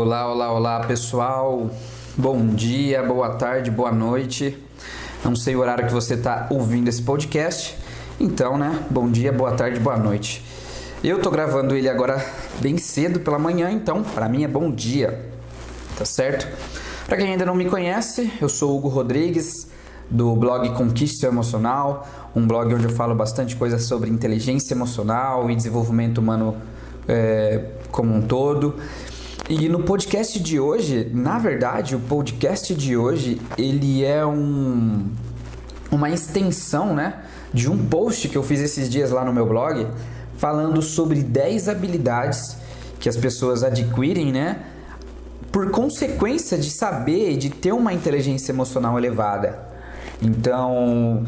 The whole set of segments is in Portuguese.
Olá, olá, olá pessoal, bom dia, boa tarde, boa noite. Não sei o horário que você está ouvindo esse podcast, então, bom dia, boa tarde, boa noite. Eu tô gravando ele agora bem cedo pela manhã, então para mim é bom dia, tá certo? Para quem ainda não me conhece, eu sou Hugo Rodrigues, do blog Conquiste Seu Emocional, um blog onde eu falo bastante coisa sobre inteligência emocional e desenvolvimento humano como um todo. E no podcast de hoje, na verdade, o podcast de hoje, ele é uma extensão, de um post que eu fiz esses dias lá no meu blog, falando sobre 10 habilidades que as pessoas adquirem, por consequência de saber e de ter uma inteligência emocional elevada. Então,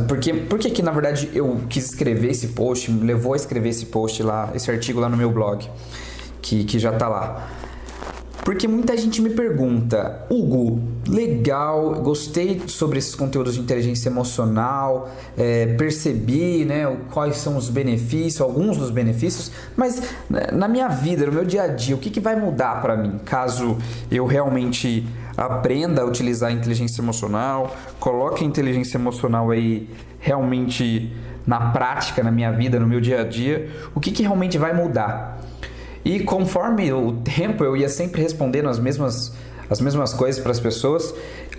por que que na verdade eu quis escrever esse post, me levou a escrever esse post lá, esse artigo lá no meu blog, que já tá lá? Porque muita gente me pergunta: Hugo, legal, gostei sobre esses conteúdos de inteligência emocional, percebi, quais são os benefícios, alguns dos benefícios, mas na minha vida, no meu dia a dia, o que vai mudar para mim caso eu realmente aprenda a utilizar a inteligência emocional, coloque a inteligência emocional aí realmente na prática, na minha vida, no meu dia a dia, o que realmente vai mudar? E conforme o tempo eu ia sempre respondendo as mesmas coisas para as pessoas,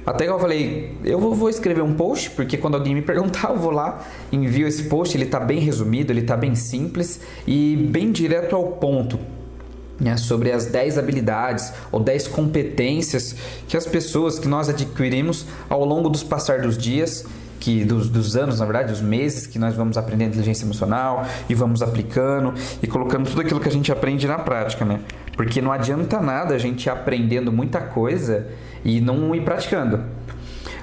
até que eu falei, eu vou escrever um post, porque quando alguém me perguntar eu vou lá, envio esse post, ele está bem resumido, ele está bem simples e bem direto ao ponto, sobre as 10 habilidades ou 10 competências que nós adquirimos ao longo dos passar dos dias, dos anos, na verdade, dos meses que nós vamos aprender inteligência emocional e vamos aplicando e colocando tudo aquilo que a gente aprende na prática, Porque não adianta nada a gente ir aprendendo muita coisa e não ir praticando.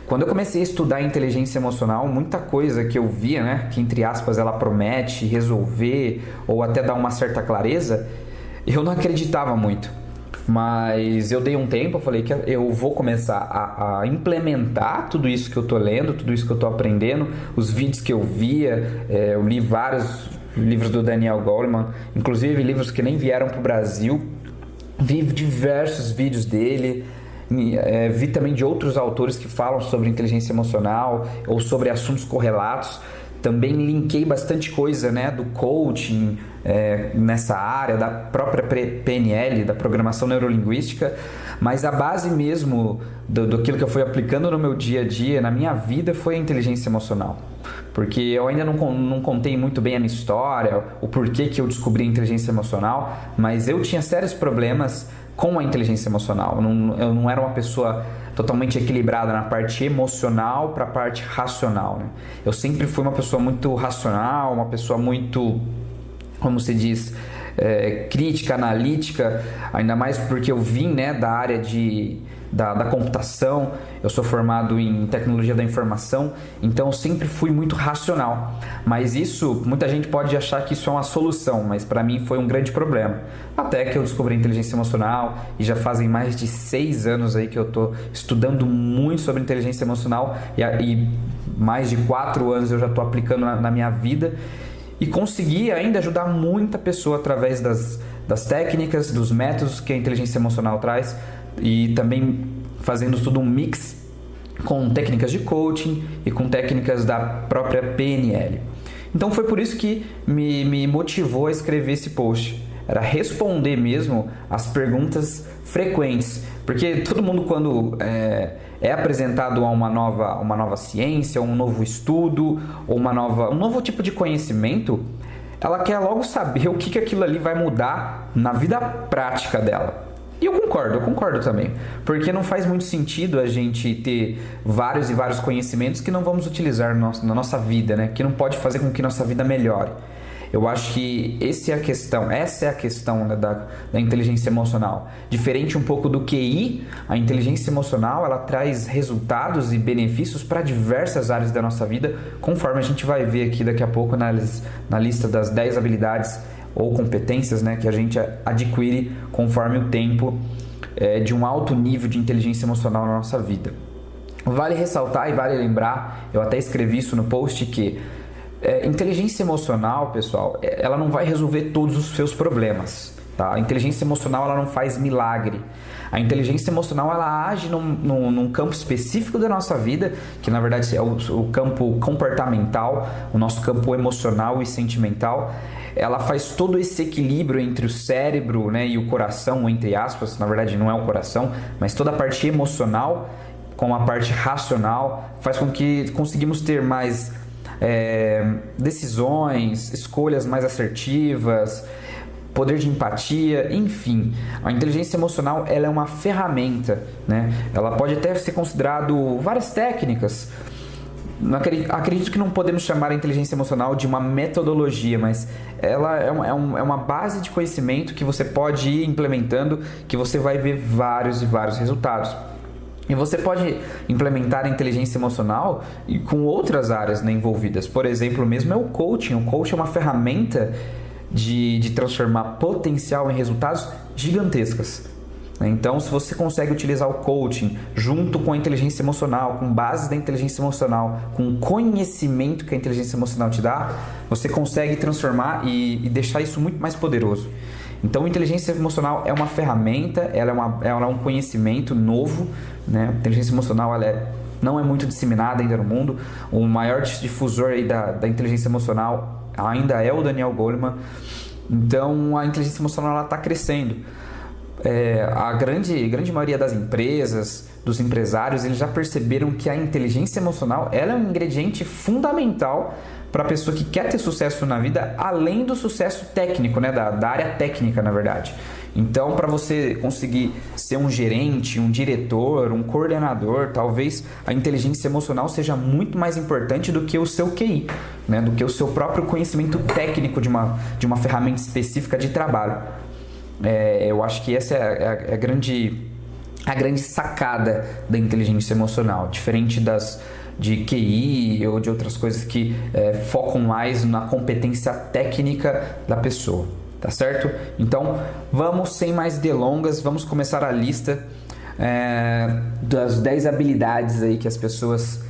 Quando eu comecei a estudar inteligência emocional, muita coisa que eu via, que entre aspas ela promete resolver ou até dar uma certa clareza, eu não acreditava muito. Mas eu dei um tempo, eu falei que eu vou começar a implementar tudo isso que eu tô lendo, tudo isso que eu tô aprendendo, os vídeos que eu via, eu li vários livros do Daniel Goleman, inclusive livros que nem vieram pro Brasil, vi diversos vídeos dele, vi também de outros autores que falam sobre inteligência emocional ou sobre assuntos correlatos. Também linkei bastante coisa, do coaching nessa área, da própria PNL, da programação neurolinguística, mas a base mesmo daquilo que eu fui aplicando no meu dia a dia, na minha vida, foi a inteligência emocional. Porque eu ainda não contei muito bem a minha história, o porquê que eu descobri a inteligência emocional, mas eu tinha sérios problemas com a inteligência emocional. Eu não era uma pessoa totalmente equilibrada na parte emocional para a parte racional. Eu sempre fui uma pessoa muito racional, uma pessoa muito, como se diz, crítica, analítica, ainda mais porque eu vim da área da computação, eu sou formado em tecnologia da informação, então eu sempre fui muito racional. Mas isso, muita gente pode achar que isso é uma solução, mas para mim foi um grande problema. Até que eu descobri a inteligência emocional e já fazem mais de 6 anos aí que eu estou estudando muito sobre inteligência emocional e mais de 4 anos eu já estou aplicando na minha vida e consegui ainda ajudar muita pessoa através das técnicas, dos métodos que a inteligência emocional traz e também fazendo tudo um mix com técnicas de coaching e com técnicas da própria PNL. Então foi por isso que me motivou a escrever esse post. Era responder mesmo as perguntas frequentes. Porque todo mundo, quando é apresentado a uma nova ciência, um novo estudo, ou um novo tipo de conhecimento, ela quer logo saber o que aquilo ali vai mudar na vida prática dela. E eu concordo também, porque não faz muito sentido a gente ter vários e vários conhecimentos que não vamos utilizar na nossa vida, que não pode fazer com que nossa vida melhore. Eu acho que essa é a questão da inteligência emocional. Diferente um pouco do QI, a inteligência emocional ela traz resultados e benefícios para diversas áreas da nossa vida, conforme a gente vai ver aqui daqui a pouco na lista das 10 habilidades ou competências que a gente adquire conforme o tempo de um alto nível de inteligência emocional na nossa vida. Vale ressaltar e vale lembrar, eu até escrevi isso no post, que inteligência emocional, pessoal, ela não vai resolver todos os seus problemas. tá? A inteligência emocional ela não faz milagre. A inteligência emocional ela age num campo específico da nossa vida, que na verdade é o campo comportamental, o nosso campo emocional e sentimental. Ela faz todo esse equilíbrio entre o cérebro, né, e o coração, entre aspas, na verdade não é o coração, mas toda a parte emocional com a parte racional, faz com que conseguimos ter mais decisões, escolhas mais assertivas, poder de empatia, enfim. A inteligência emocional ela é uma ferramenta, né? Ela pode até ser considerado várias técnicas. Acredito que não podemos chamar a inteligência emocional de uma metodologia, mas ela é uma base de conhecimento que você pode ir implementando, que você vai ver vários e vários resultados. E você pode implementar a inteligência emocional com outras áreas, né, envolvidas. Por exemplo, mesmo é o coaching. O coaching é uma ferramenta de transformar potencial em resultados gigantescas. Então, se você consegue utilizar o coaching junto com a inteligência emocional, com bases da inteligência emocional, com o conhecimento que a inteligência emocional te dá, você consegue transformar e deixar isso muito mais poderoso. Então, a inteligência emocional é uma ferramenta, ela é um conhecimento novo, né? A inteligência emocional não é muito disseminada ainda no mundo. O maior difusor aí da inteligência emocional ainda é o Daniel Goleman. Então, a inteligência emocional está crescendo. A grande maioria das empresas, dos empresários, eles já perceberam que a inteligência emocional ela é um ingrediente fundamental para a pessoa que quer ter sucesso na vida, além do sucesso técnico, né, da área técnica, na verdade. Então, para você conseguir ser um gerente, um diretor, um coordenador, talvez a inteligência emocional seja muito mais importante do que o seu QI, né, do que o seu próprio conhecimento técnico de uma ferramenta específica de trabalho. Eu acho que essa é a grande sacada da inteligência emocional, diferente de QI ou de outras coisas que focam mais na competência técnica da pessoa, tá certo? Então, vamos sem mais delongas, vamos começar a lista das 10 habilidades aí que as pessoas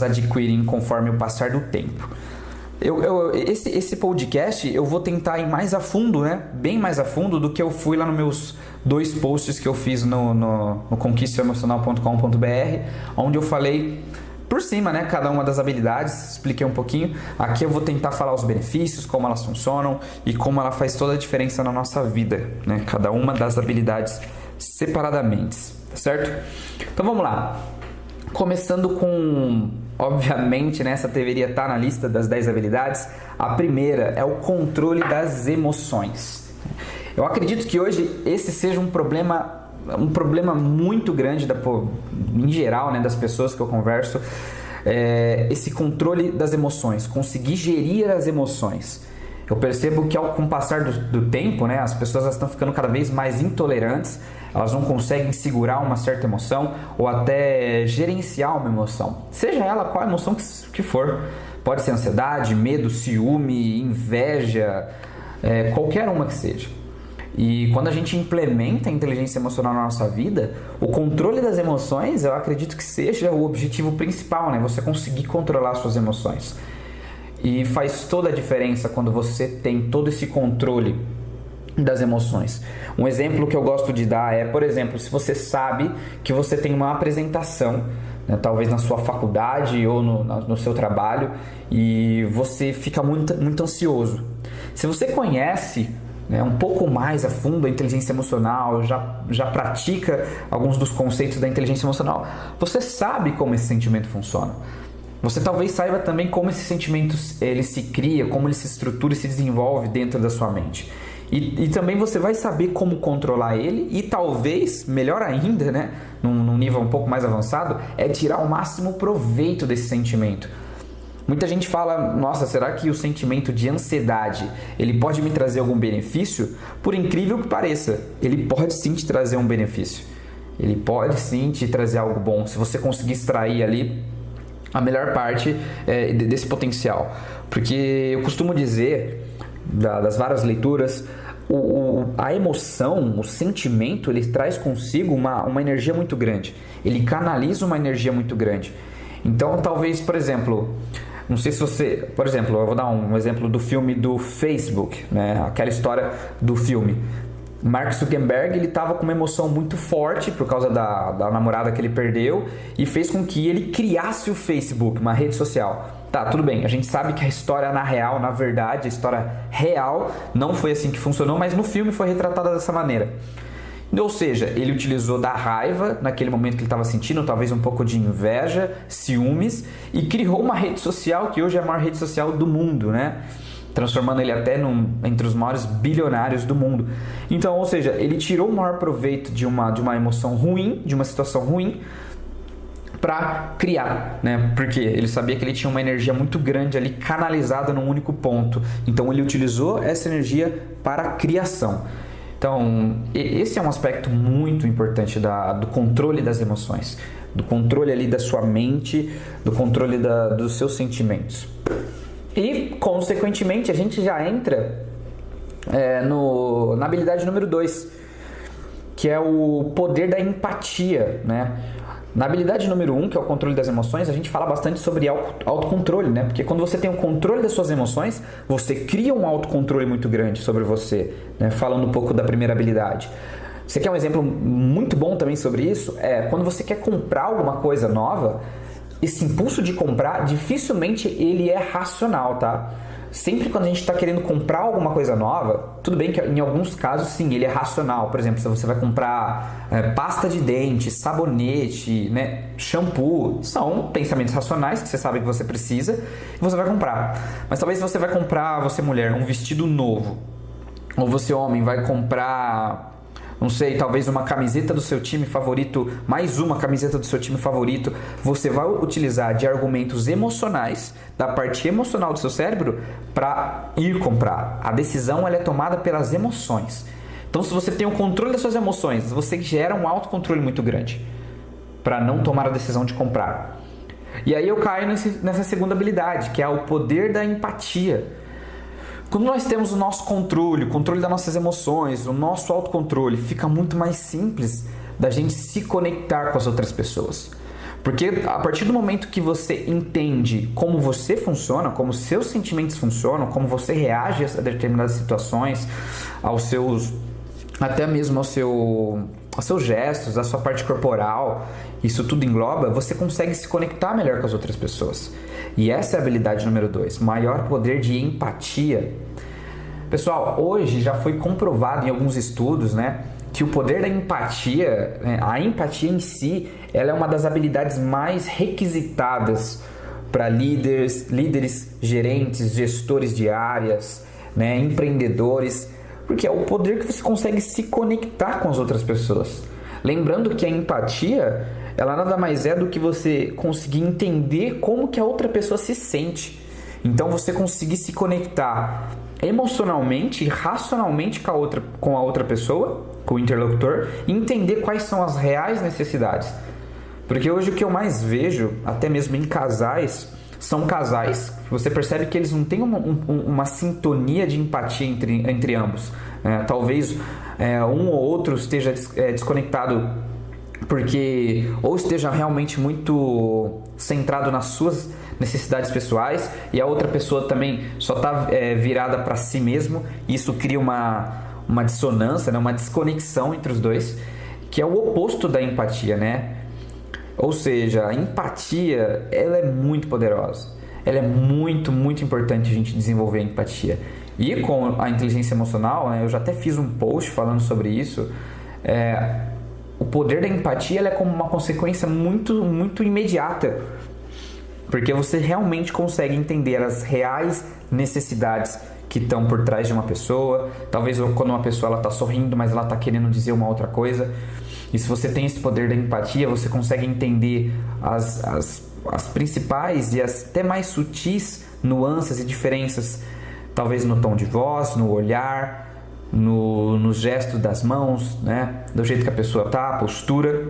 adquirem conforme o passar do tempo. Esse podcast eu vou tentar ir mais a fundo, né? Bem mais a fundo do que eu fui lá nos meus 2 posts que eu fiz no conquistaemocional.com.br, onde eu falei por cima, né, cada uma das habilidades, expliquei um pouquinho. Aqui eu vou tentar falar os benefícios, como elas funcionam e como ela faz toda a diferença na nossa vida, né? Cada uma das habilidades separadamente, tá certo? Então vamos lá. Começando com, obviamente, né, essa deveria estar na lista das 10 habilidades. A primeira é o controle das emoções. Eu acredito que hoje esse seja um problema muito grande em geral, né, das pessoas que eu converso. Esse controle das emoções, conseguir gerir as emoções. Eu percebo que com o passar do tempo, né, as pessoas estão ficando cada vez mais intolerantes, elas não conseguem segurar uma certa emoção ou até gerenciar uma emoção, seja ela qual emoção que for. Pode ser ansiedade, medo, ciúme, inveja, qualquer uma que seja. E quando a gente implementa a inteligência emocional na nossa vida, o controle das emoções, eu acredito que seja o objetivo principal, né? Você conseguir controlar suas emoções. E faz toda a diferença quando você tem todo esse controle das emoções. Um exemplo que eu gosto de dar é, por exemplo, se você sabe que você tem uma apresentação, né, talvez na sua faculdade ou no seu trabalho, e você fica muito ansioso. Se você conhece, né, um pouco mais a fundo a inteligência emocional, já pratica alguns dos conceitos da inteligência emocional, você sabe como esse sentimento funciona. Você talvez saiba também como esse sentimento ele se cria, como ele se estrutura e se desenvolve dentro da sua mente. E também você vai saber como controlar ele e talvez, melhor ainda, né, num nível um pouco mais avançado, é tirar o máximo proveito desse sentimento. Muita gente fala, nossa, será que o sentimento de ansiedade, ele pode me trazer algum benefício? Por incrível que pareça, ele pode sim te trazer um benefício. Ele pode sim te trazer algo bom, se você conseguir extrair ali a melhor parte desse potencial. Porque eu costumo dizer, das várias leituras, a emoção, o sentimento, ele traz consigo uma energia muito grande. Ele canaliza uma energia muito grande. Então, talvez, por exemplo, Não sei se você... Por exemplo, eu vou dar um exemplo do filme do Facebook, né? Aquela história do filme. Mark Zuckerberg, ele estava com uma emoção muito forte por causa da namorada que ele perdeu e fez com que ele criasse o Facebook, uma rede social. Tá, tudo bem, a gente sabe que a história na verdade, a história real não foi assim que funcionou, mas no filme foi retratada dessa maneira. Ou seja, ele utilizou da raiva naquele momento que ele estava sentindo, talvez um pouco de inveja, ciúmes, e criou uma rede social que hoje é a maior rede social do mundo, né? Transformando ele até entre os maiores bilionários do mundo. Então, ou seja, ele tirou o maior proveito de uma emoção ruim, de uma situação ruim, para criar, né? Porque ele sabia que ele tinha uma energia muito grande ali canalizada num único ponto. Então, ele utilizou essa energia para a criação. Então, esse é um aspecto muito importante do controle das emoções, do controle ali da sua mente, do controle dos seus sentimentos. E, consequentemente, a gente já entra na habilidade número 2, que é o poder da empatia, né? Na habilidade número 1, que é o controle das emoções, a gente fala bastante sobre autocontrole, né? Porque quando você tem o controle das suas emoções, você cria um autocontrole muito grande sobre você, né? Falando um pouco da primeira habilidade. Você quer um exemplo muito bom também sobre isso? Quando você quer comprar alguma coisa nova, esse impulso de comprar, dificilmente ele é racional, tá? Sempre quando a gente está querendo comprar alguma coisa nova, tudo bem que em alguns casos sim, ele é racional. Por exemplo, se você vai comprar pasta de dente, sabonete, né, shampoo, são pensamentos racionais que você sabe que você precisa e você vai comprar. Mas talvez você vai comprar, você mulher, um vestido novo, ou você homem vai comprar... Não sei, talvez uma camiseta do seu time favorito, mais uma camiseta do seu time favorito, você vai utilizar de argumentos emocionais, da parte emocional do seu cérebro, para ir comprar. A decisão ela é tomada pelas emoções. Então, se você tem o controle das suas emoções, você gera um autocontrole muito grande para não tomar a decisão de comprar. E aí eu caio nessa segunda habilidade, que é o poder da empatia. Quando nós temos o nosso controle, o controle das nossas emoções, o nosso autocontrole, fica muito mais simples da gente se conectar com as outras pessoas. Porque a partir do momento que você entende como você funciona, como seus sentimentos funcionam, como você reage a determinadas situações, até mesmo aos seus gestos, a sua parte corporal, isso tudo engloba, você consegue se conectar melhor com as outras pessoas. E essa é a habilidade número 2, maior poder de empatia. Pessoal, hoje já foi comprovado em alguns estudos, né, que o poder da empatia, a empatia em si, ela é uma das habilidades mais requisitadas para líderes, gerentes, gestores de áreas, né, empreendedores, porque é o poder que você consegue se conectar com as outras pessoas. Lembrando que a empatia, ela nada mais é do que você conseguir entender como que a outra pessoa se sente. Então você conseguir se conectar emocionalmente e racionalmente com a outra pessoa, com o interlocutor, e entender quais são as reais necessidades. Porque hoje o que eu mais vejo, até mesmo em casais, são casais que você percebe que eles não têm uma sintonia de empatia entre ambos. Talvez um ou outro esteja desconectado porque ou esteja realmente muito centrado nas suas necessidades pessoais e a outra pessoa também só está virada para si mesmo. Isso cria uma dissonância, né? Uma desconexão entre os dois, que é o oposto da empatia, né? Ou seja, a empatia, ela é muito poderosa. Ela é muito, muito importante a gente desenvolver a empatia. E com a inteligência emocional, né, eu já até fiz um post falando sobre isso. O poder da empatia ela é como uma consequência muito, muito imediata. Porque você realmente consegue entender as reais necessidades que estão por trás de uma pessoa. Talvez quando uma pessoa está sorrindo, mas ela está querendo dizer uma outra coisa. E se você tem esse poder da empatia, você consegue entender as principais e as até mais sutis nuances e diferenças, talvez no tom de voz, no olhar, no gesto das mãos, né? Do jeito que a pessoa está, a postura.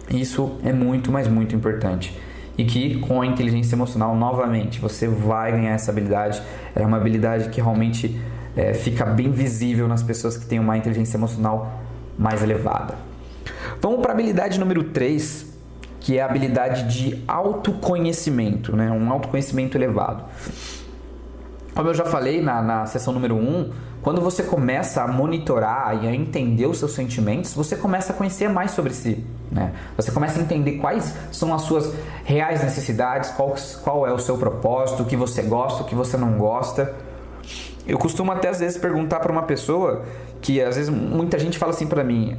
Isso é muito, mas muito importante. E que com a inteligência emocional, novamente, você vai ganhar essa habilidade. É uma habilidade que realmente fica bem visível nas pessoas que têm uma inteligência emocional mais elevada. Vamos para a habilidade número 3, que é a habilidade de autoconhecimento, né? Um autoconhecimento elevado. Como eu já falei na sessão número 1, quando você começa a monitorar e a entender os seus sentimentos, você começa a conhecer mais sobre si, né? Você começa a entender quais são as suas reais necessidades, qual é o seu propósito, o que você gosta, o que você não gosta. Eu costumo até às vezes perguntar para uma pessoa que às vezes muita gente fala assim para mim: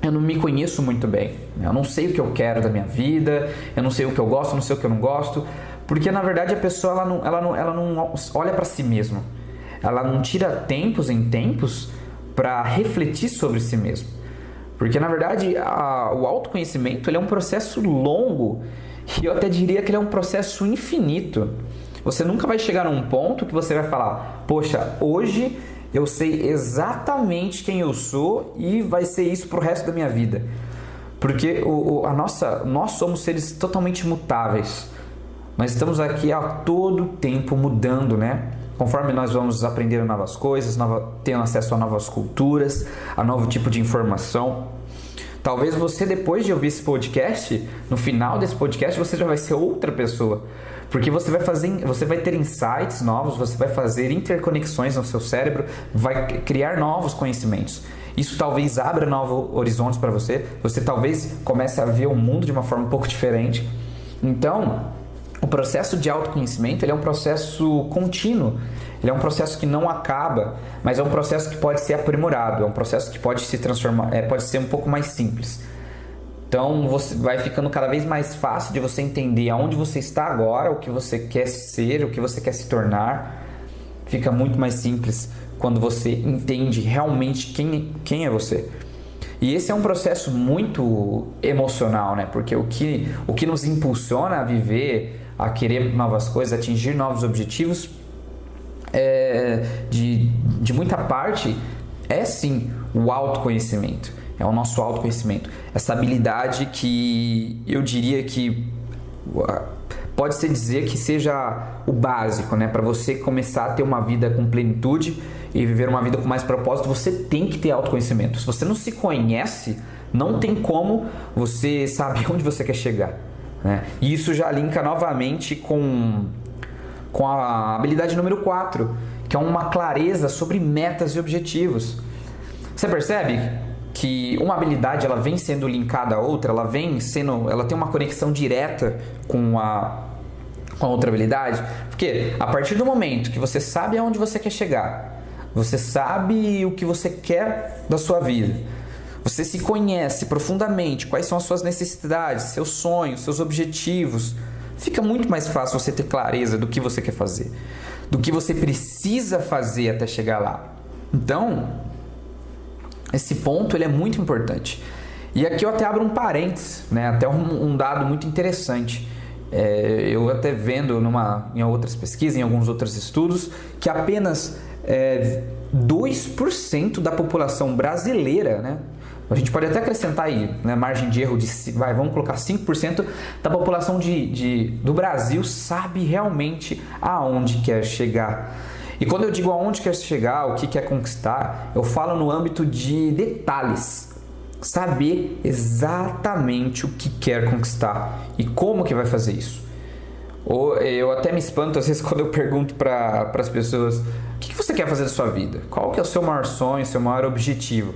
eu não me conheço muito bem, eu não sei o que eu quero da minha vida, eu não sei o que eu gosto, não sei o que eu não gosto, porque na verdade a pessoa ela não olha para si mesma, ela não tira tempos em tempos para refletir sobre si mesma, porque na verdade o autoconhecimento ele é um processo longo e eu até diria que ele é um processo infinito. Você nunca vai chegar num ponto que você vai falar: poxa, hoje eu sei exatamente quem eu sou e vai ser isso pro resto da minha vida. Porque nós somos seres totalmente mutáveis. Nós estamos aqui a todo tempo mudando, né? Conforme nós vamos aprendendo novas coisas, tendo acesso a novas culturas, a novo tipo de informação. Talvez você, depois de ouvir esse podcast, no final desse podcast, você já vai ser outra pessoa. Porque você vai ter insights novos, você vai fazer interconexões no seu cérebro, vai criar novos conhecimentos. Isso talvez abra novos horizontes para você. Você talvez comece a ver o mundo de uma forma um pouco diferente. Então, o processo de autoconhecimento ele é um processo contínuo. Ele é um processo que não acaba, mas é um processo que pode ser aprimorado. É um processo que pode se transformar, pode ser um pouco mais simples. Então, você vai ficando cada vez mais fácil de você entender aonde você está agora, o que você quer ser, o que você quer se tornar. Fica muito mais simples quando você entende realmente quem é você. E esse é um processo muito emocional, né? Porque o que nos impulsiona a viver, a querer novas coisas, a atingir novos objetivos, de muita parte, é sim o autoconhecimento. É o nosso autoconhecimento. Essa habilidade que eu diria que pode-se dizer que seja o básico, né? Para você começar a ter uma vida com plenitude e viver uma vida com mais propósito, você tem que ter autoconhecimento. Se você não se conhece, não tem como você saber onde você quer chegar, né? E isso já linka novamente com a habilidade número 4, que é uma clareza sobre metas e objetivos. Você percebe que uma habilidade ela vem sendo linkada à outra, ela tem uma conexão direta com a outra habilidade? Porque a partir do momento que você sabe aonde você quer chegar, você sabe o que você quer da sua vida, você se conhece profundamente, quais são as suas necessidades, seus sonhos, seus objetivos, fica muito mais fácil você ter clareza do que você quer fazer, do que você precisa fazer até chegar lá. Então, esse ponto ele é muito importante. E aqui eu até abro um parênteses, né? Até um dado muito interessante. Eu até vendo em outras pesquisas, em alguns outros estudos, que apenas 2% da população brasileira, né? A gente pode até acrescentar aí, né, margem de erro vamos colocar 5% da população do Brasil sabe realmente aonde quer chegar. E quando eu digo aonde quer chegar, o que quer conquistar, eu falo no âmbito de detalhes. Saber exatamente o que quer conquistar e como que vai fazer isso. Eu até me espanto às vezes quando eu pergunto para as pessoas: o que você quer fazer da sua vida? Qual que é o seu maior sonho, seu maior objetivo?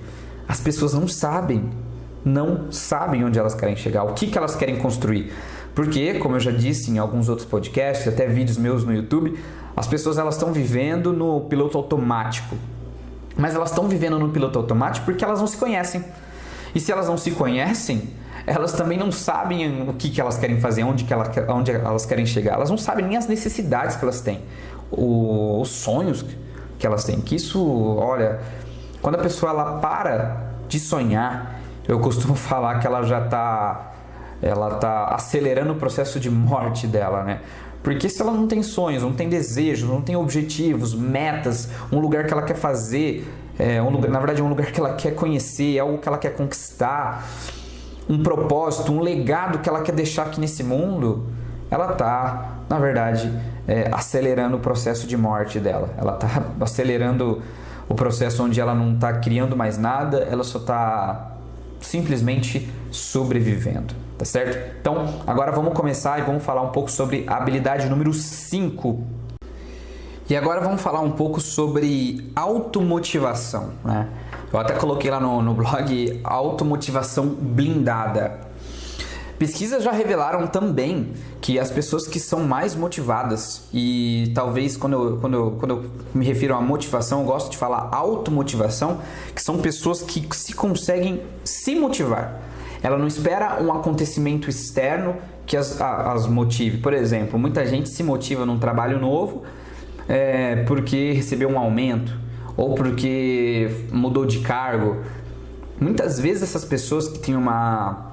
As pessoas não sabem onde elas querem chegar, o que elas querem construir. Porque, como eu já disse em alguns outros podcasts, até vídeos meus no YouTube, as pessoas elas estão vivendo no piloto automático. Mas elas estão vivendo no piloto automático porque elas não se conhecem. E se elas não se conhecem, elas também não sabem o que elas querem fazer, onde elas querem chegar. Elas não sabem nem as necessidades que elas têm, os sonhos que elas têm. Que isso, olha, quando a pessoa ela para de sonhar, eu costumo falar que ela tá acelerando o processo de morte dela, né? Porque se ela não tem sonhos, não tem desejos, não tem objetivos, metas, um lugar que ela quer fazer, na verdade um lugar que ela quer conhecer, algo que ela quer conquistar, um propósito, um legado que ela quer deixar aqui nesse mundo, ela está, na verdade, acelerando o processo de morte dela. Ela está acelerando o processo onde ela não está criando mais nada, ela só está simplesmente sobrevivendo. tá certo? Então, agora vamos começar e vamos falar um pouco sobre a habilidade número 5. E agora vamos falar um pouco sobre automotivação, né? Eu até coloquei lá no blog automotivação blindada. Pesquisas já revelaram também que as pessoas que são mais motivadas, e talvez quando eu me refiro à motivação, eu gosto de falar automotivação, que são pessoas que se conseguem se motivar. Ela não espera um acontecimento externo que as motive. Por exemplo, muita gente se motiva num trabalho novo porque recebeu um aumento ou porque mudou de cargo. Muitas vezes essas pessoas que têm uma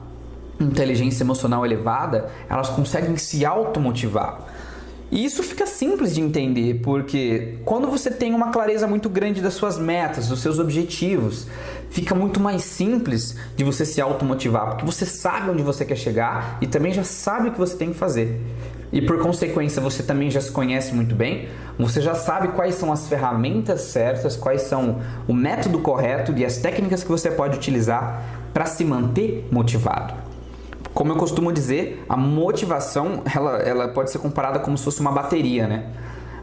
inteligência emocional elevada, elas conseguem se automotivar. E isso fica simples de entender, porque quando você tem uma clareza muito grande das suas metas, dos seus objetivos, fica muito mais simples de você se automotivar, porque você sabe onde você quer chegar e também já sabe o que você tem que fazer. E por consequência, você também já se conhece muito bem, você já sabe quais são as ferramentas certas, quais são o método correto e as técnicas que você pode utilizar para se manter motivado. Como eu costumo dizer, a motivação ela pode ser comparada como se fosse uma bateria, né?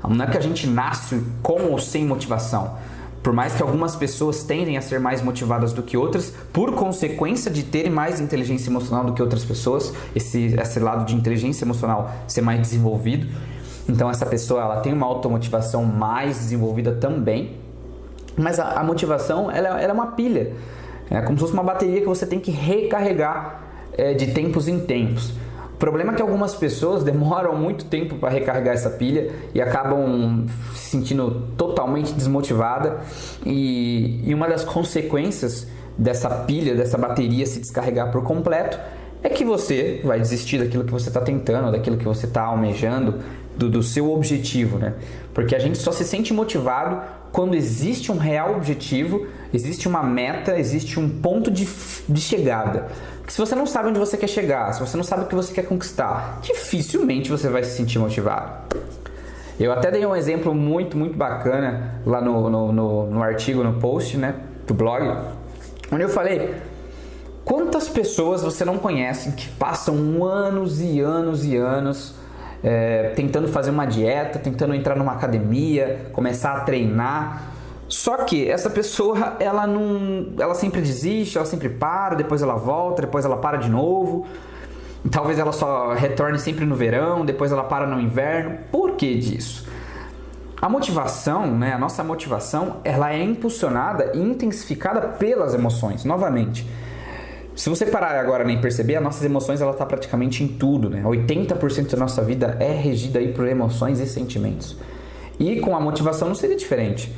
Não é que a gente nasce com ou sem motivação. Por mais que algumas pessoas tendem a ser mais motivadas do que outras, por consequência de terem mais inteligência emocional do que outras pessoas, esse lado de inteligência emocional ser mais desenvolvido. Então essa pessoa ela tem uma automotivação mais desenvolvida também. Mas a motivação ela é uma pilha. É como se fosse uma bateria que você tem que recarregar de tempos em tempos. O problema é que algumas pessoas demoram muito tempo para recarregar essa pilha e acabam se sentindo totalmente desmotivada, e uma das consequências dessa pilha, dessa bateria se descarregar por completo é que você vai desistir daquilo que você está tentando, daquilo que você está almejando, do seu objetivo, né? Porque a gente só se sente motivado quando existe um real objetivo, existe uma meta, existe um ponto de chegada. Porque se você não sabe onde você quer chegar, se você não sabe o que você quer conquistar, dificilmente você vai se sentir motivado. Eu até dei um exemplo muito bacana lá no artigo, no post, né, do blog, onde eu falei: quantas pessoas você não conhece que passam anos e anos e anos tentando fazer uma dieta, tentando entrar numa academia, começar a treinar, só que essa pessoa ela sempre desiste, ela sempre para, depois ela volta, depois ela para de novo, talvez ela só retorne sempre no verão, depois ela para no inverno. Por que disso? A motivação, né, a nossa motivação, ela é impulsionada e intensificada pelas emoções. Novamente, se você parar agora e perceber, as nossas emoções ela está praticamente em tudo, né? 80% da nossa vida é regida aí por emoções e sentimentos. E com a motivação não seria diferente.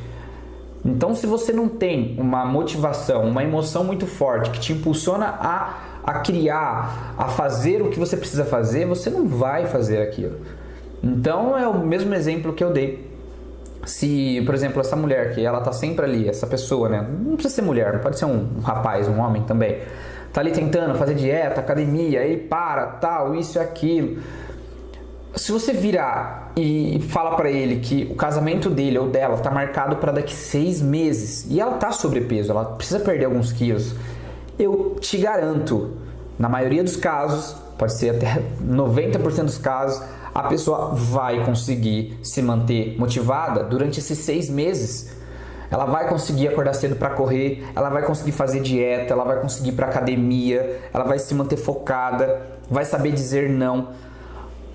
Então, se você não tem uma motivação, uma emoção muito forte que te impulsiona a criar, a fazer o que você precisa fazer, você não vai fazer aquilo. Então, é o mesmo exemplo que eu dei. Se, por exemplo, essa mulher que ela está sempre ali, essa pessoa, né? Não precisa ser mulher, pode ser um rapaz, um homem também. Tá ali tentando fazer dieta, academia, aí para, tal, isso e aquilo. Se você virar e fala pra ele que o casamento dele ou dela tá marcado para daqui 6 meses e ela tá sobrepeso, ela precisa perder alguns quilos, eu te garanto, na maioria dos casos, pode ser até 90% dos casos, a pessoa vai conseguir se manter motivada durante esses 6 meses. Ela vai conseguir acordar cedo para correr, ela vai conseguir fazer dieta, ela vai conseguir ir para academia, ela vai se manter focada, vai saber dizer não.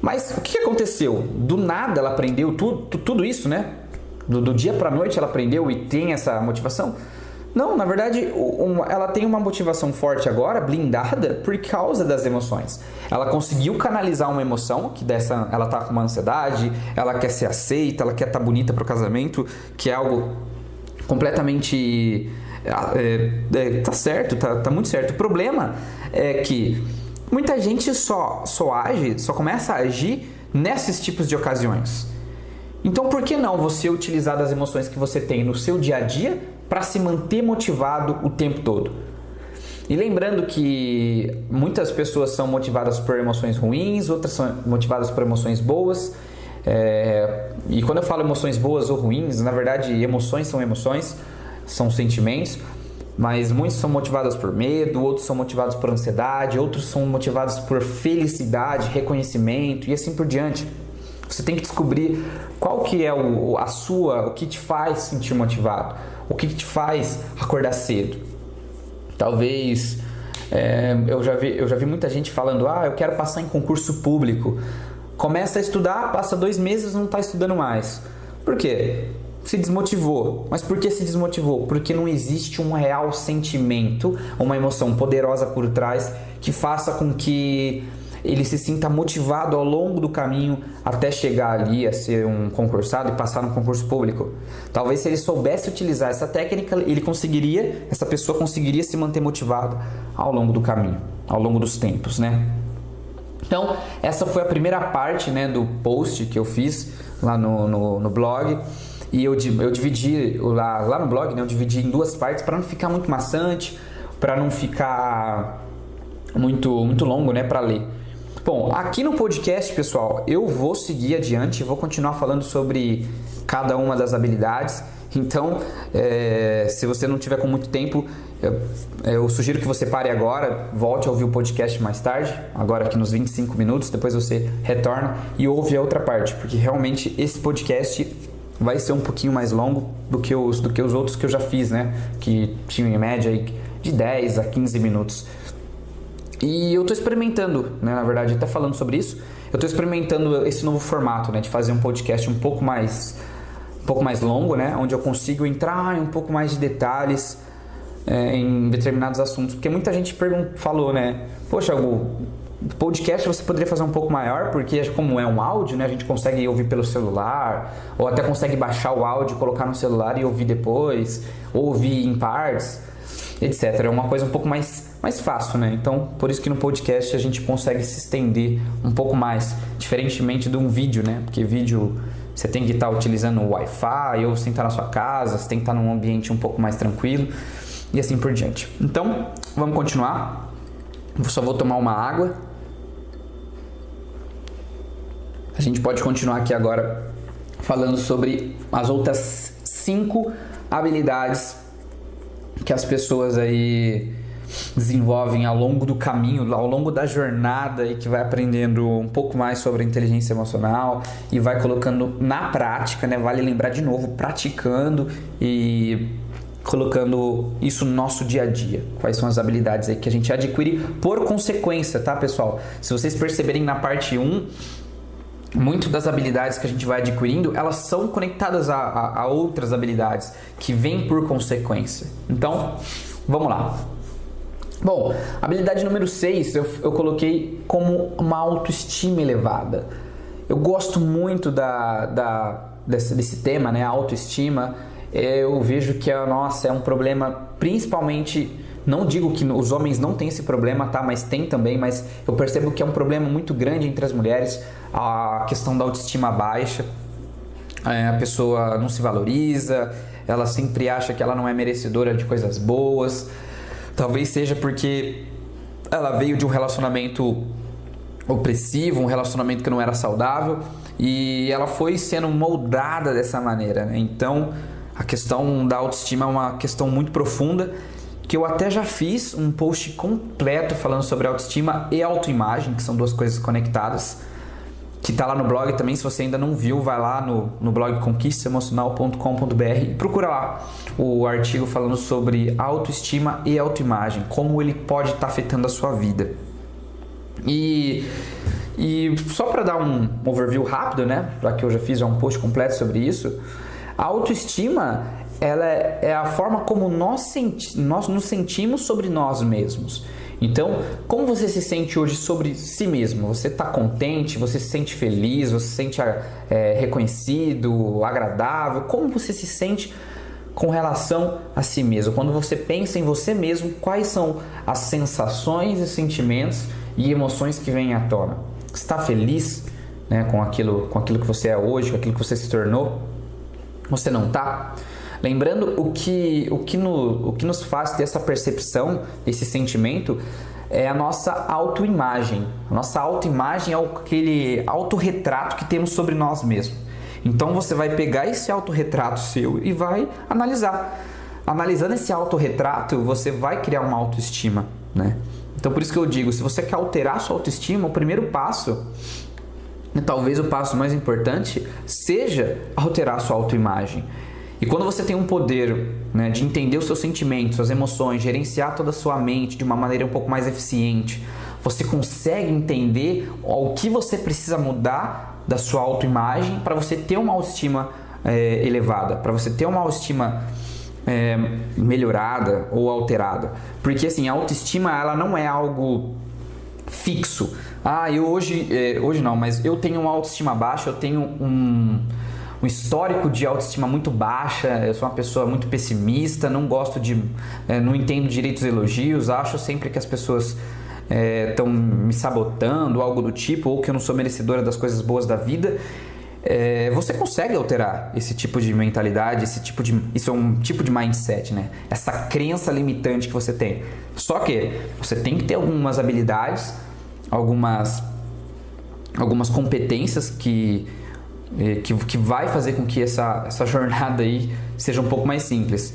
Mas o que aconteceu? Do nada ela aprendeu tudo isso, né? Do dia para a noite ela aprendeu e tem essa motivação? Não, na verdade ela tem uma motivação forte agora, blindada, por causa das emoções. Ela conseguiu canalizar uma emoção, que ela tá com uma ansiedade, ela quer ser aceita, ela quer estar bonita para o casamento, que é algo completamente tá certo, tá muito certo. O problema é que muita gente só começa a agir nesses tipos de ocasiões. Então por que não você utilizar das emoções que você tem no seu dia a dia para se manter motivado o tempo todo? E lembrando que muitas pessoas são motivadas por emoções ruins, outras são motivadas por emoções boas. E quando eu falo emoções boas ou ruins, na verdade emoções, são sentimentos. mas muitos são motivados por medo, outros são motivados por ansiedade, outros são motivados por felicidade, reconhecimento e assim por diante. Você tem que descobrir qual que é o que te faz sentir motivado, o que te faz acordar cedo. Talvez, eu já vi muita gente falando, eu quero passar em concurso público. Começa a estudar, passa 2 meses e não está estudando mais. Por quê? Se desmotivou. Mas por que se desmotivou? Porque não existe um real sentimento, uma emoção poderosa por trás que faça com que ele se sinta motivado ao longo do caminho até chegar ali a ser um concursado e passar no concurso público. Talvez se ele soubesse utilizar essa técnica, essa pessoa conseguiria se manter motivado ao longo do caminho, ao longo dos tempos, né? Então, essa foi a primeira parte, né, do post que eu fiz lá no blog. E eu dividi lá no blog, né, eu dividi em 2 partes para não ficar muito maçante, para não ficar muito longo, né, para ler. Bom, aqui no podcast, pessoal, eu vou seguir adiante, vou continuar falando sobre cada uma das habilidades. Então, se você não tiver com muito tempo, eu sugiro que você pare agora, volte a ouvir o podcast mais tarde, agora aqui nos 25 minutos, depois você retorna e ouve a outra parte, porque realmente esse podcast vai ser um pouquinho mais longo do que os outros que eu já fiz, né? Que tinham em média aí de 10 a 15 minutos. E eu estou experimentando, né, na verdade, até falando sobre isso, eu estou experimentando esse novo formato, né, de fazer um podcast um pouco mais longo, né, onde eu consigo entrar em um pouco mais de detalhes em determinados assuntos, porque muita gente falou, né, poxa, o podcast você poderia fazer um pouco maior, porque como é um áudio, né, a gente consegue ouvir pelo celular, ou até consegue baixar o áudio, colocar no celular e ouvir depois, ou ouvir em partes, etc. É uma coisa um pouco mais fácil, né? Então, por isso que no podcast a gente consegue se estender um pouco mais, diferentemente de um vídeo, né? Porque vídeo você tem que estar utilizando o Wi-Fi, ou você tem que estar na sua casa, você tem que estar num ambiente um pouco mais tranquilo e assim por diante. Então, vamos continuar. Eu só vou tomar uma água. A gente pode continuar aqui agora falando sobre as outras 5 habilidades que as pessoas aí desenvolvem ao longo do caminho, ao longo da jornada, e que vai aprendendo um pouco mais sobre a inteligência emocional e vai colocando na prática, né? Vale lembrar de novo, praticando e colocando isso no nosso dia a dia. Quais são as habilidades aí que a gente adquire por consequência, tá, pessoal? Se vocês perceberem na parte 1, muito das habilidades que a gente vai adquirindo, elas são conectadas a outras habilidades que vêm por consequência. Então, vamos lá. Bom, habilidade número 6 eu coloquei como uma autoestima elevada. Eu gosto muito desse tema, né? A autoestima. Eu vejo que é um problema, principalmente, não digo que os homens não têm esse problema, tá? Mas tem também, mas eu percebo que é um problema muito grande entre as mulheres, a questão da autoestima baixa. A pessoa não se valoriza, ela sempre acha que ela não é merecedora de coisas boas. Talvez seja porque ela veio de um relacionamento opressivo, um relacionamento que não era saudável, e ela foi sendo moldada dessa maneira, né? Então, a questão da autoestima é uma questão muito profunda, que eu até já fiz um post completo falando sobre autoestima e autoimagem, que são 2 coisas conectadas, que está lá no blog também. Se você ainda não viu, vai lá no blog conquistaemocional.com.br e procura lá o artigo falando sobre autoestima e autoimagem, como ele pode estar afetando a sua vida. E só para dar um overview rápido, né, já que eu já fiz um post completo sobre isso, a autoestima, ela é a forma como nós nos sentimos sobre nós mesmos. Então, como você se sente hoje sobre si mesmo? Você está contente? Você se sente feliz? Você se sente reconhecido, agradável? Como você se sente com relação a si mesmo? Quando você pensa em você mesmo, quais são as sensações e sentimentos e emoções que vêm à tona? Você está feliz, né, com aquilo que você é hoje, com aquilo que você se tornou? Você não está? Lembrando, o que nos faz ter essa percepção, esse sentimento, é a nossa autoimagem. A nossa autoimagem é aquele autorretrato que temos sobre nós mesmos. Então você vai pegar esse autorretrato seu e vai analisar. analisando esse autorretrato, você vai criar uma autoestima, né? Então por isso que eu digo, se você quer alterar a sua autoestima, o primeiro passo, talvez o passo mais importante, seja alterar a sua autoimagem. E quando você tem um poder, né, de entender os seus sentimentos, suas emoções, gerenciar toda a sua mente de uma maneira um pouco mais eficiente, você consegue entender o que você precisa mudar da sua autoimagem para você ter uma autoestima elevada, para você ter uma autoestima melhorada ou alterada. Porque assim, a autoestima ela não é algo fixo. Eu hoje não, mas eu tenho uma autoestima baixa, eu tenho um histórico de autoestima muito baixa, eu sou uma pessoa muito pessimista, não gosto não entendo direito os elogios, acho sempre que as pessoas estão me sabotando, algo do tipo, ou que eu não sou merecedora das coisas boas da vida. Você consegue alterar esse tipo de mentalidade, isso é um tipo de mindset, né? Essa crença limitante que você tem. Só que você tem que ter algumas habilidades, algumas competências que vai fazer com que essa jornada aí seja um pouco mais simples.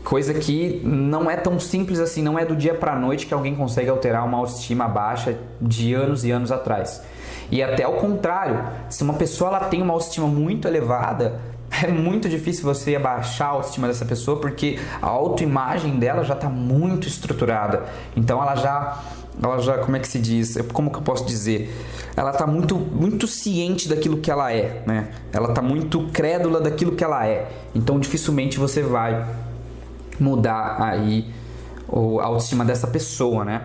Coisa que não é tão simples assim, não é do dia para a noite que alguém consegue alterar uma autoestima baixa de anos e anos atrás. E até ao contrário, se uma pessoa ela tem uma autoestima muito elevada, é muito difícil você abaixar a autoestima dessa pessoa, porque a autoimagem dela já está muito estruturada. Então ela já, como é que se diz? Como que eu posso dizer? Ela está muito ciente daquilo que ela é, né? Ela está muito crédula daquilo que ela é. Então dificilmente você vai mudar aí a autoestima dessa pessoa, né?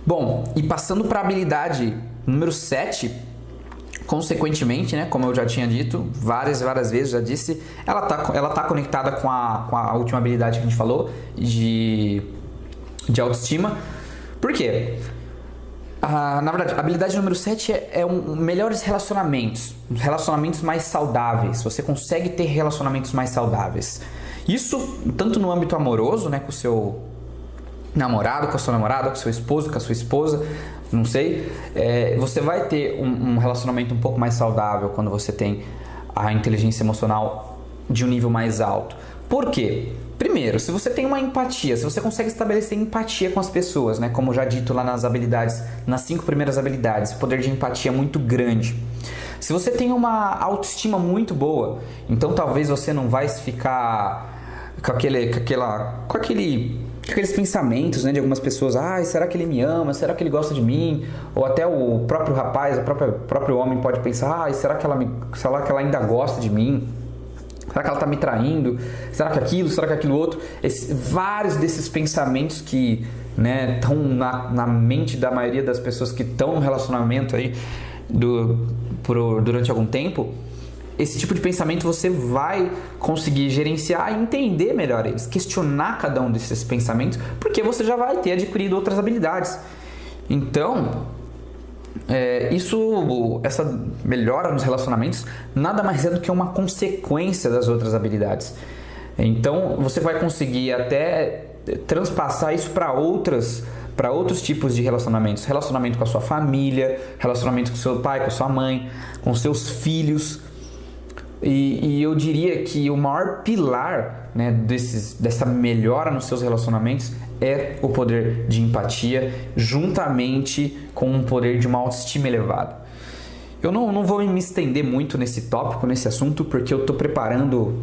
Bom, e passando para a habilidade número 7, consequentemente, né, como eu já tinha dito várias vezes, já disse, ela tá conectada com a última habilidade que a gente falou de autoestima. Por quê? Na verdade, a habilidade número 7 é melhores relacionamentos mais saudáveis. Você consegue ter relacionamentos mais saudáveis. Isso tanto no âmbito amoroso, né, com o seu namorado, com a sua namorada, com o seu esposo, com a sua esposa, não sei. Você vai ter um relacionamento um pouco mais saudável quando você tem a inteligência emocional de um nível mais alto. Por quê? Primeiro, se você tem uma empatia, se você consegue estabelecer empatia com as pessoas, né, como já dito lá nas habilidades, nas 5 primeiras habilidades, o poder de empatia é muito grande. Se você tem uma autoestima muito boa, então talvez você não vai ficar com aqueles pensamentos, né, de algumas pessoas, será que ele me ama? Será que ele gosta de mim? Ou até o próprio rapaz, o próprio homem pode pensar, será que ela ainda gosta de mim? Será que ela está me traindo? Será que aquilo? Será que aquilo outro? Vários desses pensamentos que, né, estão na mente da maioria das pessoas que estão no relacionamento aí durante algum tempo, esse tipo de pensamento você vai conseguir gerenciar e entender melhor eles, questionar cada um desses pensamentos, porque você já vai ter adquirido outras habilidades. Então, essa melhora nos relacionamentos nada mais é do que uma consequência das outras habilidades. Então, você vai conseguir até transpassar isso para outros tipos de relacionamentos. Relacionamento com a sua família, relacionamento com o seu pai, com a sua mãe, com seus filhos. E eu diria que o maior pilar, né, dessa melhora nos seus relacionamentos é o poder de empatia, juntamente com o poder de uma autoestima elevada. Eu não vou me estender muito nesse tópico, nesse assunto, porque eu estou preparando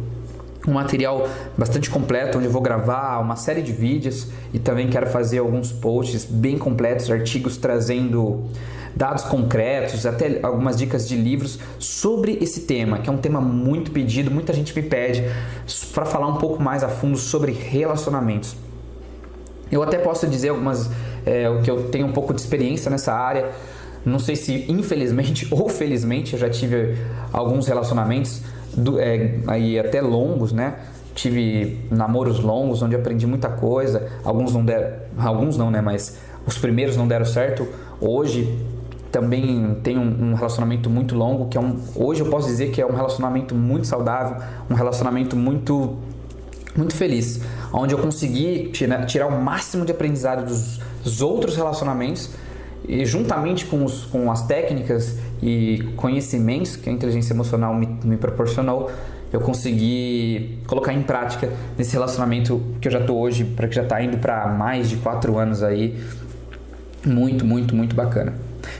um material bastante completo, onde eu vou gravar uma série de vídeos e também quero fazer alguns posts bem completos, artigos trazendo dados concretos, até algumas dicas de livros sobre esse tema, que é um tema muito pedido, muita gente me pede para falar um pouco mais a fundo sobre relacionamentos. Eu até posso dizer que eu tenho um pouco de experiência nessa área, não sei se infelizmente ou felizmente eu já tive alguns relacionamentos aí até longos, né? Tive namoros longos onde aprendi muita coisa, alguns não, né? Mas os primeiros não deram certo. Hoje também tenho um relacionamento muito longo, hoje eu posso dizer que é um relacionamento muito saudável, um relacionamento muito, muito feliz, onde eu consegui tirar o máximo de aprendizado dos outros relacionamentos e juntamente com as técnicas e conhecimentos que a inteligência emocional me proporcionou, eu consegui colocar em prática nesse relacionamento que eu já tô hoje, para que já tá indo para mais de 4 anos aí. Muito, muito, muito bacana.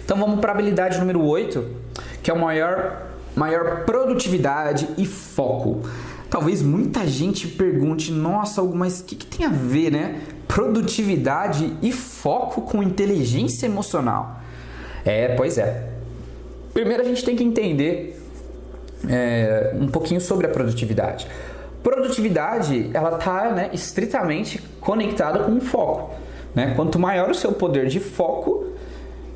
Então vamos para a habilidade número 8, que é o maior produtividade e foco. Talvez muita gente pergunte, nossa, mas o que tem a ver, né? Produtividade e foco com inteligência emocional. Pois é. Primeiro a gente tem que entender um pouquinho sobre a produtividade. Produtividade, ela está, né, estritamente conectada com o foco. Né? Quanto maior o seu poder de foco,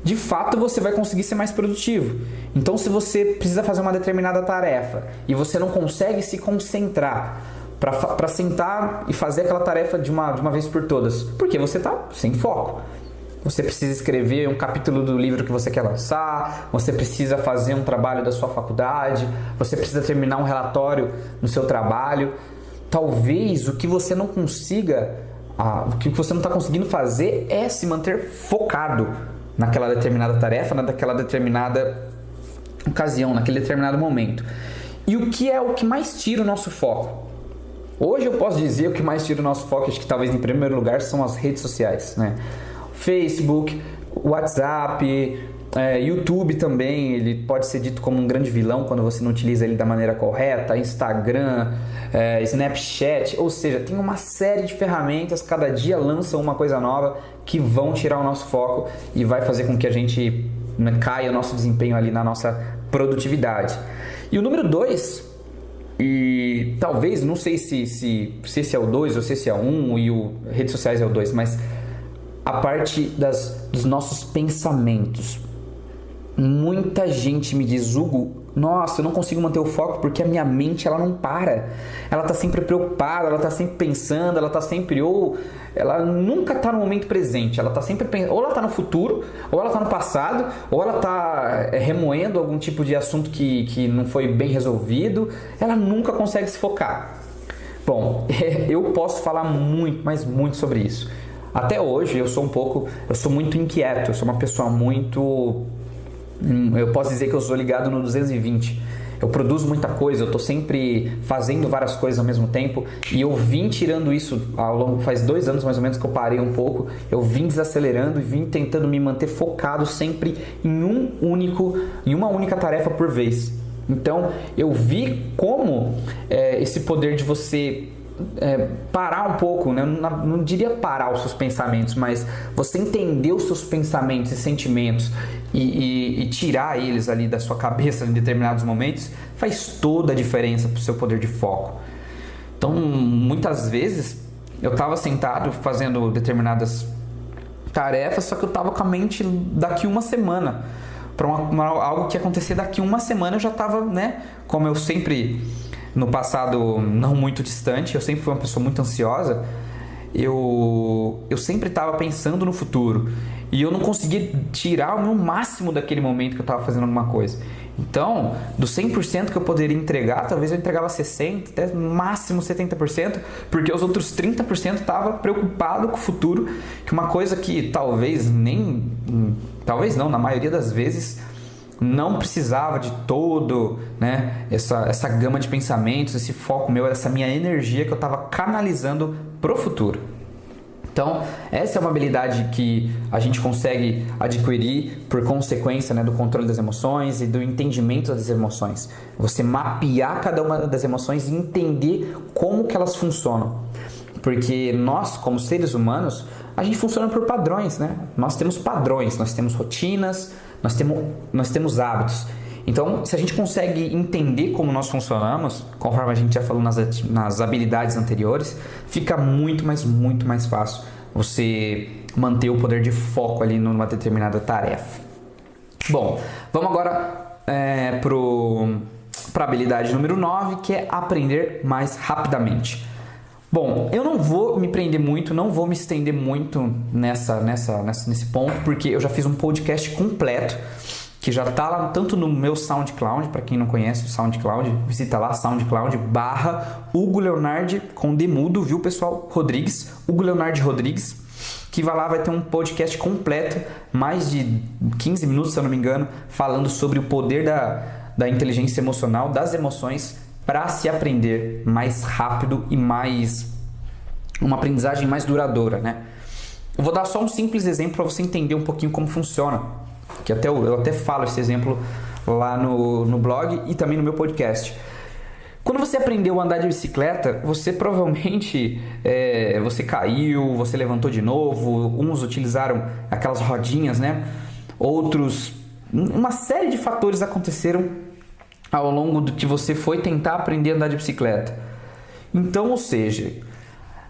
de fato você vai conseguir ser mais produtivo. Então, se você precisa fazer uma determinada tarefa e você não consegue se concentrar para sentar e fazer aquela tarefa de uma vez por todas, porque você está sem foco. Você precisa escrever um capítulo do livro que você quer lançar, você precisa fazer um trabalho da sua faculdade, você precisa terminar um relatório no seu trabalho. Talvez o que você não consiga, o que você não está conseguindo fazer é se manter focado naquela determinada tarefa, naquela determinada ocasião, naquele determinado momento. E o que é o que mais tira o nosso foco? Hoje eu posso dizer o que mais tira o nosso foco, acho que talvez em primeiro lugar são as redes sociais, né? Facebook, WhatsApp, YouTube também, ele pode ser dito como um grande vilão quando você não utiliza ele da maneira correta, Instagram, Snapchat, ou seja, tem uma série de ferramentas, cada dia lançam uma coisa nova que vão tirar o nosso foco e vai fazer com que a gente, né, caia o nosso desempenho ali na nossa produtividade. E o número 2, e talvez, não sei se esse é o 2 ou se esse é o 1 e o redes sociais é o 2, mas a parte dos nossos pensamentos. Muita gente me diz, Hugo, nossa, eu não consigo manter o foco porque a minha mente ela não para. Ela está sempre preocupada, ela está sempre pensando, ela está sempre ela nunca está no momento presente. Ela está sempre pensando, ou ela está no futuro, ou ela está no passado, ou ela está remoendo algum tipo de assunto que não foi bem resolvido. Ela nunca consegue se focar. Bom, eu posso falar muito, mas muito sobre isso. Até hoje eu sou muito inquieto, eu sou uma pessoa eu posso dizer que eu sou ligado no 220. Eu produzo muita coisa, eu estou sempre fazendo várias coisas ao mesmo tempo e eu vim tirando isso ao longo, faz 2 anos mais ou menos que eu parei um pouco, eu vim desacelerando e vim tentando me manter focado sempre em uma única tarefa por vez. Então eu vi como esse poder de você parar um pouco, né? Não diria parar os seus pensamentos, mas você entender os seus pensamentos e sentimentos e tirar eles ali da sua cabeça em determinados momentos faz toda a diferença para o seu poder de foco. Então, muitas vezes eu estava sentado fazendo determinadas tarefas, só que eu estava com a mente daqui uma semana para algo que ia acontecer daqui uma semana. Eu já estava, né? Como eu sempre, no passado não muito distante, eu sempre fui uma pessoa muito ansiosa, eu sempre estava pensando no futuro e eu não conseguia tirar o meu máximo daquele momento que eu estava fazendo alguma coisa. Então, do 100% que eu poderia entregar, talvez eu entregava 60%, até máximo 70%, porque os outros 30% estava preocupado com o futuro, que uma coisa que talvez não, na maioria das vezes, não precisava de todo, né, essa gama de pensamentos, esse foco meu, essa minha energia que eu estava canalizando pro futuro. Então, essa é uma habilidade que a gente consegue adquirir por consequência, né, do controle das emoções e do entendimento das emoções. Você mapear cada uma das emoções e entender como que elas funcionam. Porque nós, como seres humanos, a gente funciona por padrões, né? Nós temos padrões, nós temos rotinas, nós temos hábitos. Então, se a gente consegue entender como nós funcionamos, conforme a gente já falou nas habilidades anteriores, fica muito mais fácil você manter o poder de foco ali numa determinada tarefa. Bom, vamos agora para a habilidade número 9, que é aprender mais rapidamente. Bom, eu não vou me prender muito, não vou me estender muito nesse ponto, porque eu já fiz um podcast completo que já está lá tanto no meu SoundCloud, para quem não conhece o SoundCloud, visita lá, SoundCloud/Hugo Leonardi, com demudo, viu pessoal? Rodrigues, Hugo Leonardi Rodrigues, que vai ter um podcast completo, mais de 15 minutos, se eu não me engano, falando sobre o poder da inteligência emocional, das emoções, para se aprender mais rápido e uma aprendizagem mais duradoura, né? Eu vou dar só um simples exemplo para você entender um pouquinho como funciona, que eu até falo esse exemplo lá no blog e também no meu podcast. Quando você aprendeu a andar de bicicleta, você provavelmente você caiu, você levantou de novo, uns utilizaram aquelas rodinhas, né? Outros, uma série de fatores aconteceram ao longo do que você foi tentar aprender a andar de bicicleta. Então, ou seja,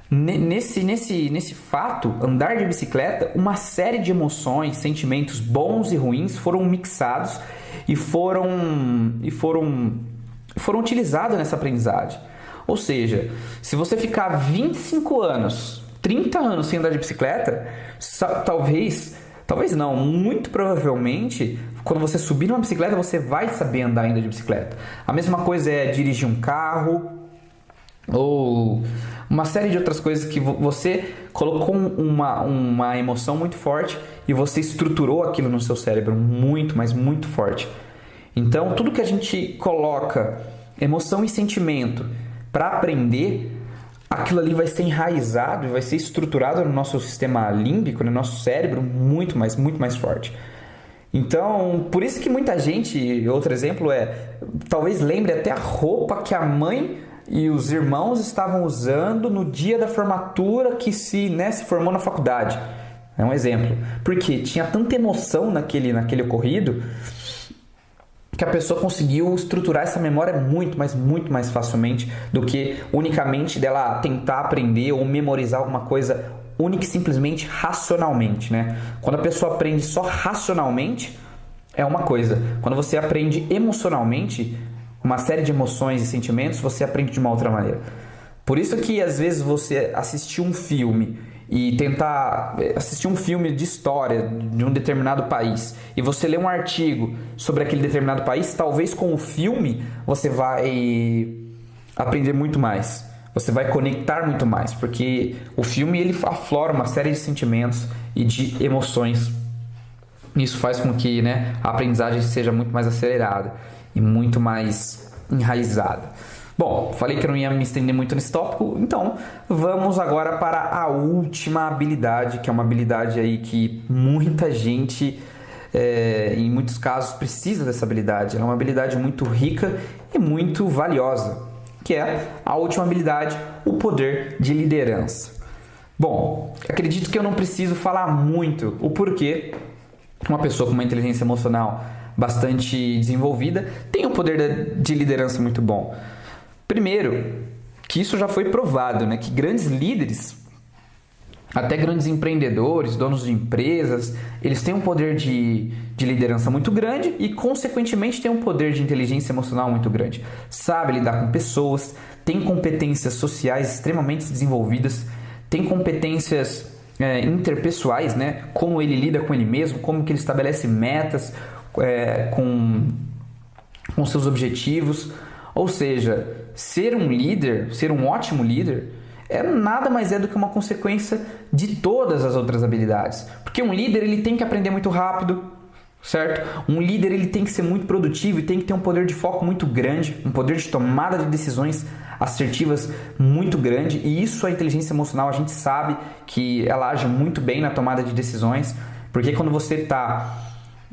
nesse fato, andar de bicicleta, uma série de emoções, sentimentos bons e ruins foram mixados e foram utilizados nessa aprendizagem. Ou seja, se você ficar 25 anos, 30 anos sem andar de bicicleta, talvez não, muito provavelmente, quando você subir numa bicicleta, você vai saber andar ainda de bicicleta. A mesma coisa é dirigir um carro, ou uma série de outras coisas que você colocou uma emoção muito forte e você estruturou aquilo no seu cérebro muito, mas muito forte. Então, tudo que a gente coloca emoção e sentimento para aprender, aquilo ali vai ser enraizado e vai ser estruturado no nosso sistema límbico, no nosso cérebro, muito mais forte. Então, por isso que muita gente, outro exemplo talvez lembre até a roupa que a mãe e os irmãos estavam usando no dia da formatura que se formou na faculdade. É um exemplo. Porque tinha tanta emoção naquele ocorrido que a pessoa conseguiu estruturar essa memória muito mais facilmente do que unicamente dela tentar aprender ou memorizar alguma coisa única e simplesmente racionalmente, né? Quando a pessoa aprende só racionalmente, é uma coisa. Quando você aprende emocionalmente, uma série de emoções e sentimentos, você aprende de uma outra maneira. Por isso que às vezes você assistir um filme e tentar assistir um filme de história de um determinado país e você ler um artigo sobre aquele determinado país, talvez com o filme você vai aprender muito mais, você vai conectar muito mais, porque o filme ele aflora uma série de sentimentos e de emoções. Isso faz com que a aprendizagem seja muito mais acelerada e muito mais enraizada. Bom, falei que eu não ia me estender muito nesse tópico, então vamos agora para a última habilidade, que é uma habilidade aí que muita gente, em muitos casos, precisa dessa habilidade. Ela é uma habilidade muito rica e muito valiosa, que é a última habilidade, o poder de liderança. Bom, acredito que eu não preciso falar muito o porquê uma pessoa com uma inteligência emocional bastante desenvolvida tem um poder de liderança muito bom. Primeiro, que isso já foi provado, que grandes líderes, até grandes empreendedores, donos de empresas, eles têm um poder de liderança muito grande e, consequentemente, têm um poder de inteligência emocional muito grande. Sabe lidar com pessoas, tem competências sociais extremamente desenvolvidas, tem competências interpessoais, como ele lida com ele mesmo, como que ele estabelece metas com seus objetivos. Ou seja, ser um líder, ser um ótimo líder, nada mais do que uma consequência de todas as outras habilidades. Porque um líder ele tem que aprender muito rápido, certo? Um líder ele tem que ser muito produtivo e tem que ter um poder de foco muito grande, um poder de tomada de decisões assertivas muito grande. E isso a inteligência emocional, a gente sabe que ela age muito bem na tomada de decisões, porque quando você está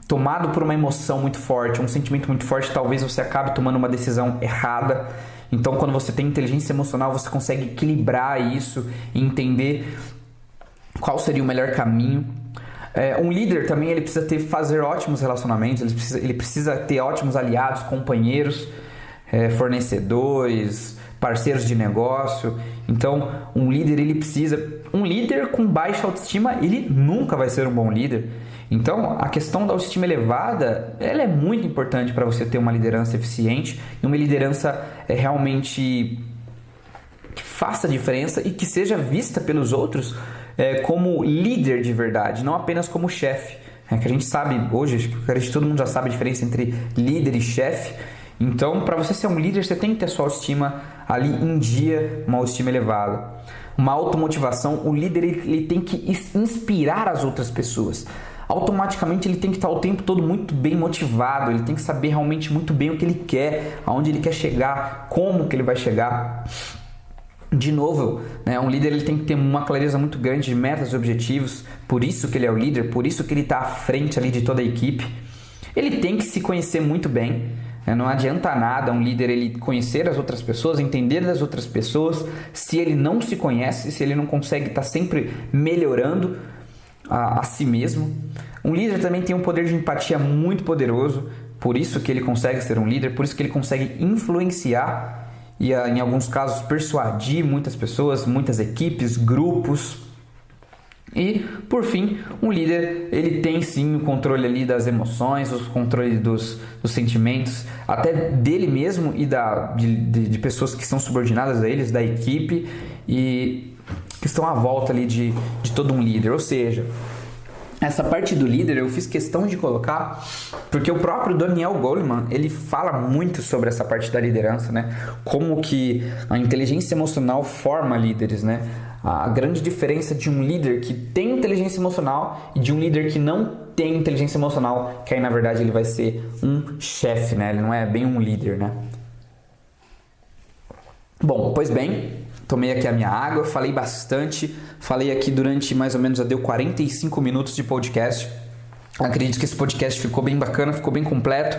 tomado por uma emoção muito forte, um sentimento muito forte, talvez você acabe tomando uma decisão errada. Então, quando você tem inteligência emocional, você consegue equilibrar isso e entender qual seria o melhor caminho. Um líder também ele precisa fazer ótimos relacionamentos, ele precisa ter ótimos aliados, companheiros, fornecedores, parceiros de negócio. Então, um líder com baixa autoestima, ele nunca vai ser um bom líder. Então, a questão da autoestima elevada, ela é muito importante para você ter uma liderança eficiente e uma liderança realmente que faça diferença e que seja vista pelos outros como líder de verdade, não apenas como chefe. Que a gente sabe hoje, todo mundo já sabe a diferença entre líder e chefe. Então, para você ser um líder, você tem que ter sua autoestima ali em dia, uma autoestima elevada. Uma automotivação, o líder ele tem que inspirar as outras pessoas. automaticamente ele tem que estar o tempo todo muito bem motivado, ele tem que saber realmente muito bem o que ele quer, aonde ele quer chegar, como que ele vai chegar. De novo, né, um líder ele tem que ter uma clareza muito grande de metas e objetivos, por isso que ele é o líder, por isso que ele está à frente ali de toda a equipe. Ele tem que se conhecer muito bem, né? Não adianta nada um líder ele conhecer as outras pessoas, entender das outras pessoas, se ele não se conhece, se ele não consegue estar sempre melhorando a si mesmo. Um líder também tem um poder de empatia muito poderoso, por isso que ele consegue ser um líder, por isso que ele consegue influenciar e em alguns casos persuadir muitas pessoas, muitas equipes, grupos. E por fim, um líder ele tem sim o controle ali das emoções, o controle dos sentimentos, até dele mesmo e de pessoas que são subordinadas a eles, da equipe e que estão à volta ali de todo um líder. Ou seja, essa parte do líder eu fiz questão de colocar porque o próprio Daniel Goleman ele fala muito sobre essa parte da liderança, né? Como que a inteligência emocional forma líderes, né? A grande diferença de um líder que tem inteligência emocional e de um líder que não tem inteligência emocional, que aí na verdade ele vai ser um chefe, né? Ele não é bem um líder, né? Bom, pois bem, tomei aqui a minha água, falei bastante, falei aqui durante mais ou menos, já deu 45 minutos de podcast. Acredito que esse podcast ficou bem bacana, ficou bem completo.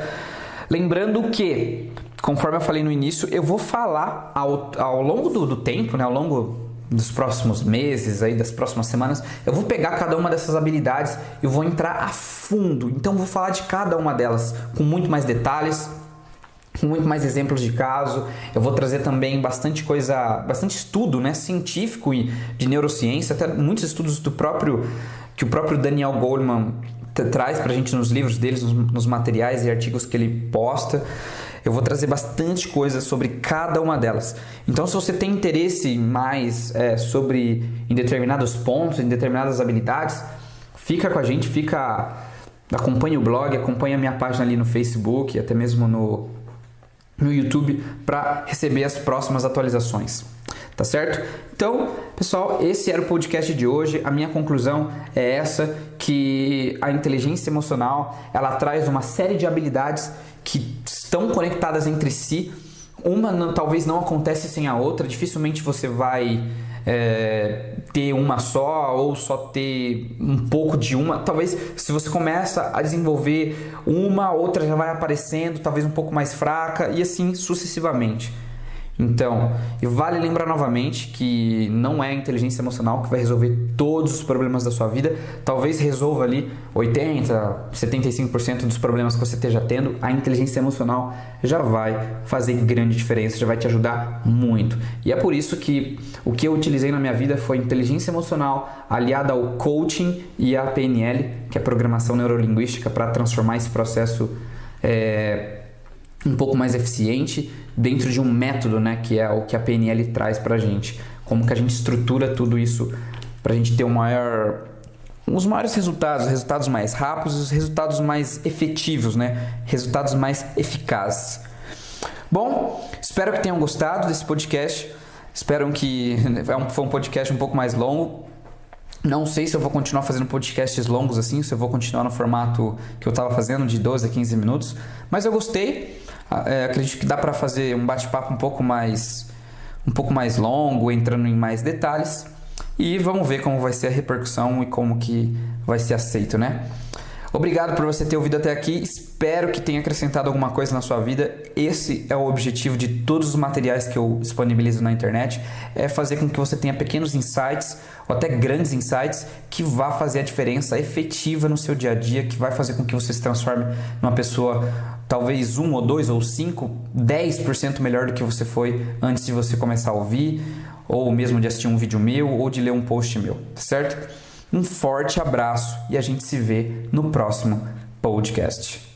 Lembrando que, conforme eu falei no início, eu vou falar ao longo do tempo, né, ao longo dos próximos meses, aí, das próximas semanas, eu vou pegar cada uma dessas habilidades e vou entrar a fundo. Então, eu vou falar de cada uma delas com muito mais detalhes, com muito mais exemplos de caso. Eu vou trazer também bastante estudo, né, científico e de neurociência, até muitos estudos que o próprio Daniel Goleman traz pra gente nos livros deles, nos materiais e artigos que ele posta. Eu vou trazer bastante coisa sobre cada uma delas. Então, se você tem interesse mais em determinados pontos, em determinadas habilidades, fica com a gente, acompanha o blog, acompanha a minha página ali no Facebook, até mesmo no YouTube, para receber as próximas atualizações. Tá certo? Então, pessoal, esse era o podcast de hoje. A minha conclusão é essa, que a inteligência emocional, ela traz uma série de habilidades que estão conectadas entre si. Uma talvez não acontece sem a outra. Dificilmente você vai ter uma só ou só ter um pouco de uma. Talvez se você começa a desenvolver uma, outra já vai aparecendo, talvez um pouco mais fraca e assim sucessivamente. Então, e vale lembrar novamente que não é a inteligência emocional que vai resolver todos os problemas da sua vida. Talvez resolva ali 80%, 75% dos problemas que você esteja tendo. A inteligência emocional já vai fazer grande diferença, já vai te ajudar muito. E é por isso que o que eu utilizei na minha vida foi inteligência emocional aliada ao coaching e à PNL, que é programação neurolinguística, para transformar esse processo um pouco mais eficiente dentro de um método, né, que é o que a PNL traz pra gente. Como que a gente estrutura tudo isso pra gente ter os maiores resultados mais rápidos, os resultados mais efetivos, né, resultados mais eficazes. Bom, espero que tenham gostado desse podcast. Espero que foi um podcast um pouco mais longo. Não sei se eu vou continuar fazendo podcasts longos assim, se eu vou continuar no formato que eu estava fazendo, de 12 a 15 minutos. Mas eu gostei. Acredito que dá para fazer um bate-papo um pouco mais longo, entrando em mais detalhes. E vamos ver como vai ser a repercussão e como que vai ser aceito, né? Obrigado por você ter ouvido até aqui. Espero que tenha acrescentado alguma coisa na sua vida. Esse é o objetivo de todos os materiais que eu disponibilizo na internet. É fazer com que você tenha pequenos insights ou até grandes insights que vá fazer a diferença efetiva no seu dia a dia, que vai fazer com que você se transforme numa pessoa talvez 1 ou 2 ou 5, 10% melhor do que você foi antes de você começar a ouvir, ou mesmo de assistir um vídeo meu ou de ler um post meu, certo? Um forte abraço e a gente se vê no próximo podcast.